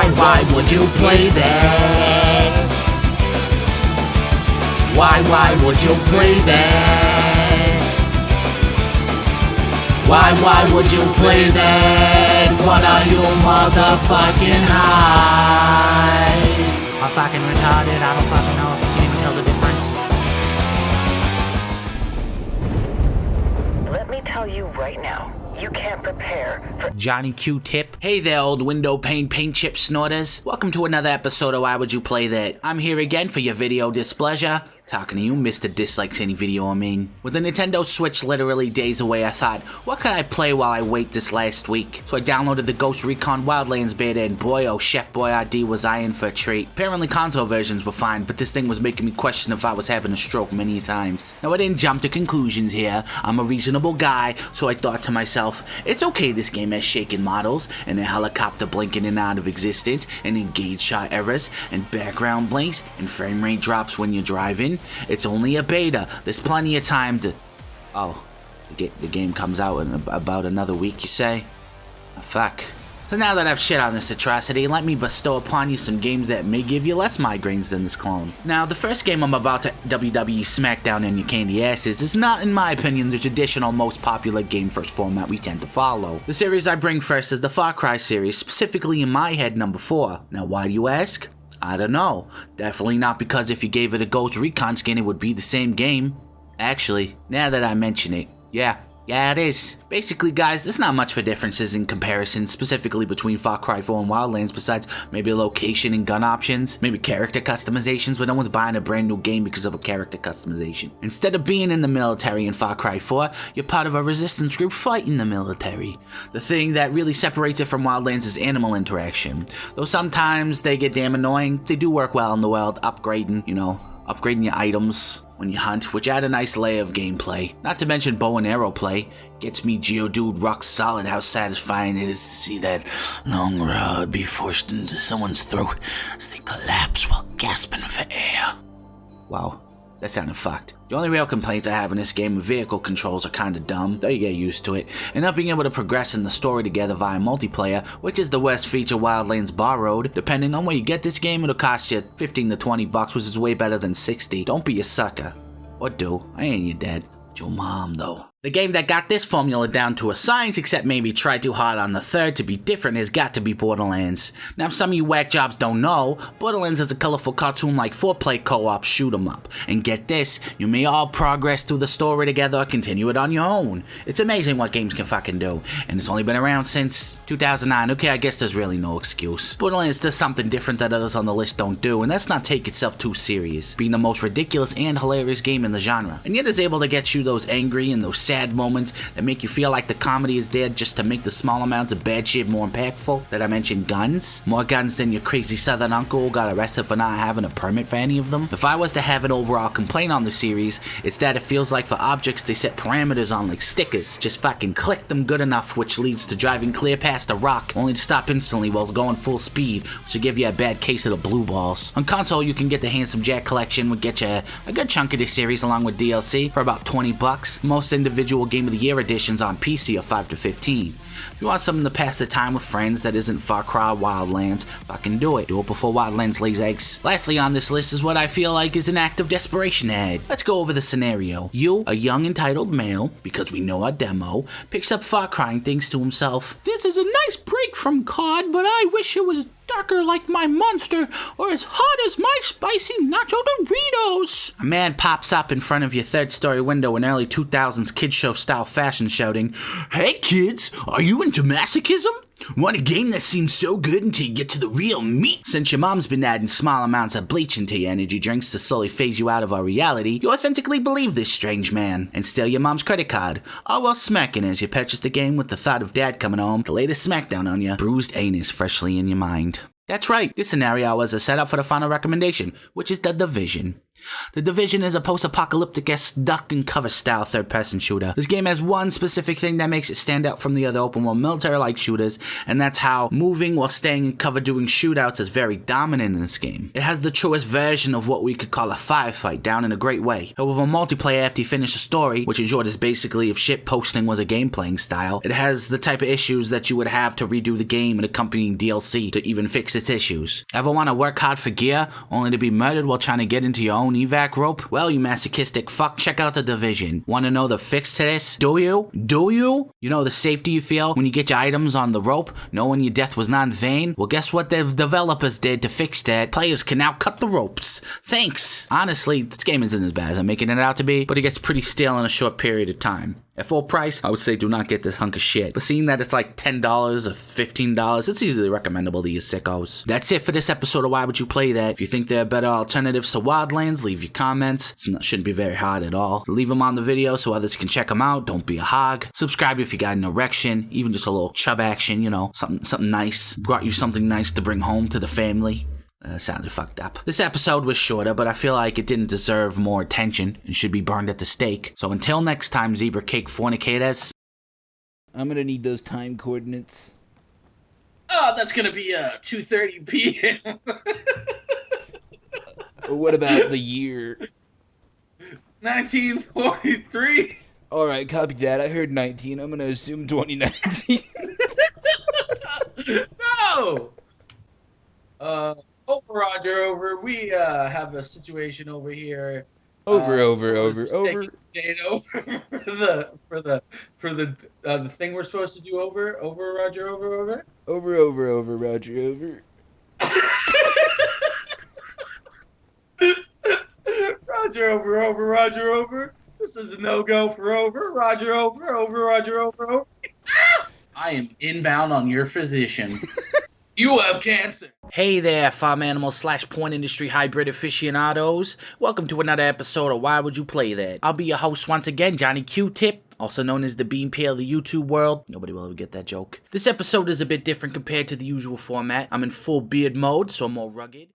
Why would you play that? Why would you play that? Why would you play that? What are you motherfucking high? I'm fucking retarded, I don't fucking know if you can even tell the difference. Let me tell you right now, you can't prepare for Johnny Q-Tip. Hey there, old window pane paint chip snorters. Welcome to another episode of Why Would You Play That? I'm here again for your video displeasure. Talking to you, Mr. Dislikes any video I mean. With the Nintendo Switch literally days away, I thought, what could I play while I wait this last week? So I downloaded the Ghost Recon Wildlands beta, and boy oh, Chef Boyardee was I in for a treat. Apparently console versions were fine, but this thing was making me question if I was having a stroke many times. Now I didn't jump to conclusions here, I'm a reasonable guy, so I thought to myself, it's okay this game has shaken models, and a helicopter blinking in and out of existence, and engaged shot errors, and background blinks, and frame rate drops when you're driving. It's only a beta. There's plenty of time to... Oh, the game comes out in about another week, you say? Oh, fuck. So now that I've shit on this atrocity, let me bestow upon you some games that may give you less migraines than this clone. Now, the first game I'm about to WWE Smackdown in your candy asses is not, in my opinion, the traditional most popular game first format we tend to follow. The series I bring first is the Far Cry series, specifically in my head number 4. Now, why do you ask? I don't know. Definitely not because if you gave it a Ghost Recon skin, it would be the same game. Actually, now that I mention it, yeah, it is. Basically, guys, there's not much for differences in comparison, specifically between Far Cry 4 and Wildlands, besides maybe location and gun options, maybe character customizations, but no one's buying a brand new game because of a character customization. Instead of being in the military in Far Cry 4, you're part of a resistance group fighting the military. The thing that really separates it from Wildlands is animal interaction. Though sometimes they get damn annoying, they do work well in the world, upgrading your items when you hunt, which add a nice layer of gameplay. Not to mention bow and arrow play. Gets me Geodude rock solid how satisfying it is to see that long rod be forced into someone's throat as they collapse while gasping for air. Wow, that sounded fucked. The only real complaints I have in this game are vehicle controls are kinda dumb, though you get used to it, and not being able to progress in the story together via multiplayer, which is the worst feature Wildlands borrowed. Depending on where you get this game, it'll cost you 15 to 20 bucks, which is way better than 60. Don't be a sucker. Or do. I ain't your dad. It's your mom, though. The game that got this formula down to a science, except maybe tried too hard on the third to be different, has got to be Borderlands. Now, if some of you whack jobs don't know, Borderlands is a colorful cartoon-like 4-play co-op shoot-'em-up. And get this, you may all progress through the story together or continue it on your own. It's amazing what games can fucking do, and it's only been around since 2009. Okay, I guess there's really no excuse. Borderlands does something different that others on the list don't do, and that's not take itself too serious, being the most ridiculous and hilarious game in the genre. And yet is able to get you those angry and those sad moments that make you feel like the comedy is there just to make the small amounts of bad shit more impactful. That I mentioned guns. More guns than your crazy southern uncle who got arrested for not having a permit for any of them. If I was to have an overall complaint on the series, it's that it feels like for objects they set parameters on like stickers. Just fucking click them good enough, which leads to driving clear past a rock, only to stop instantly while going full speed, which will give you a bad case of the blue balls. On console, you can get the Handsome Jack collection, would get you a good chunk of this series along with DLC for about 20 bucks. Most individual Game of the Year editions on PC are 5 to 15. If you want something to pass the time with friends that isn't Far Cry Wildlands, fucking do it. Do it before Wildlands lays eggs. Lastly on this list is what I feel like is an act of desperation ahead. Let's go over the scenario. You, a young entitled male, because we know our demo, picks up Far Cry and thinks to himself, "This is a nice break from COD, but I wish it was darker like my monster, or as hot as my spicy nacho Doritos." A man pops up in front of your third-story window in early 2000s kid show style fashion shouting, "Hey kids, are you into masochism? Want a game that seems so good until you get to the real meat?" Since your mom's been adding small amounts of bleach into your energy drinks to slowly phase you out of our reality, you authentically believe this strange man and steal your mom's credit card, all while smirking as you purchase the game with the thought of dad coming home to lay the smackdown on you, bruised anus freshly in your mind. That's right, this scenario was a setup for the final recommendation, which is The Division. The Division is a post-apocalyptic duck and cover style third-person shooter. This game has one specific thing that makes it stand out from the other open world military-like shooters, and that's how moving while staying in cover doing shootouts is very dominant in this game. It has the truest version of what we could call a firefight down in a great way. However, multiplayer after you finish the story, which in short is basically if shit posting was a game playing style, it has the type of issues that you would have to redo the game and accompanying DLC to even fix its issues. Ever want to work hard for gear, only to be murdered while trying to get into your own evac rope? Well, you masochistic fuck, check out The Division. Want to know the fix to this? Do you? Do you? You know the safety you feel when you get your items on the rope, knowing your death was not in vain? Well, guess what the developers did to fix that? Players can now cut the ropes. Thanks! Honestly, this game isn't as bad as I'm making it out to be, but it gets pretty stale in a short period of time. At full price, I would say do not get this hunk of shit. But seeing that it's like $10 or $15, it's easily recommendable to you sickos. That's it for this episode of Why Would You Play That? If you think there are better alternatives to Wildlands, leave your comments. It shouldn't be very hard at all. Leave them on the video so others can check them out. Don't be a hog. Subscribe if you got an erection, even just a little chub action, you know, something nice. Brought you something nice to bring home to the family. Sounded fucked up. This episode was shorter, but I feel like it didn't deserve more attention and should be burned at the stake. So until next time, zebra cake fornicators. I'm gonna need those time coordinates. Oh, that's gonna be 2:30 p.m. What about the year? 1943. All right, copy that. I heard 19. I'm gonna assume 2019. No. Over, Roger, over. We have a situation over here. Over. For the thing we're supposed to do. Over, Roger, over. Over, Roger, over. Roger, over. This is a no-go for over. Roger, over. Roger, over. I am inbound on your physician. You have cancer. Hey there, farm animal / porn industry hybrid aficionados. Welcome to another episode of Why Would You Play That? I'll be your host once again, Johnny Q-Tip, also known as the Bean Peel of the YouTube world. Nobody will ever get that joke. This episode is a bit different compared to the usual format. I'm in full beard mode, so I'm more rugged.